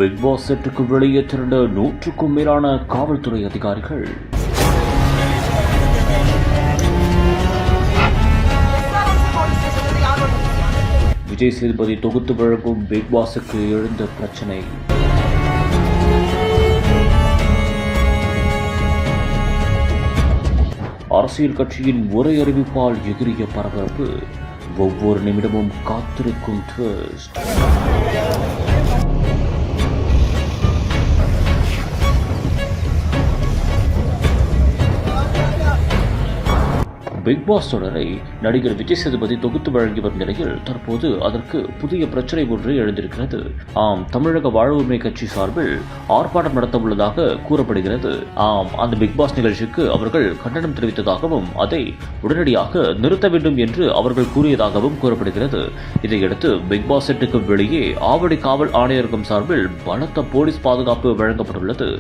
Big pass செட்டுக்கு வெளியே திரண்ட 100க்கும் மேலான காவல்துறை அதிகாரிகள். விஜய் சேதுபதி தொகுத்து வழங்கும் பிக் பாஸுக்கு எழுந்த பிரச்சனை. அரசியல் கட்சியின் ஒரே அறிவிப்பால் எகிரிய பரபரப்பு. ஒவ்வொரு நிமிடமும் காத்திருக்கும் ட்விஸ்ட். பிக் பாஸ் தொடரை நடிகர் விஜய் சேதுபதி தொகுத்து வழங்கி வரும் நிலையில் தற்போது அதற்கு புதிய பிரச்சனை ஒன்று எழுந்திருக்கிறது. தமிழக வாழ்வுரிமை கட்சி சார்பில் ஆர்ப்பாட்டம் நடத்த உள்ளதாக கூறப்படுகிறது. அந்த பிக் பாஸ் நிகழ்ச்சிக்கு அவர்கள் கண்டனம் தெரிவித்ததாகவும் அதை உடனடியாக நிறுத்த வேண்டும் என்று அவர்கள் கூறியதாகவும் கூறப்படுகிறது. இதையடுத்து பிக் பாஸ் செட்டுக்கு வெளியே ஆவடி காவல் ஆணையரகம் சார்பில் பலத்த போலீஸ் பாதுகாப்பு வழங்கப்பட்டுள்ளது.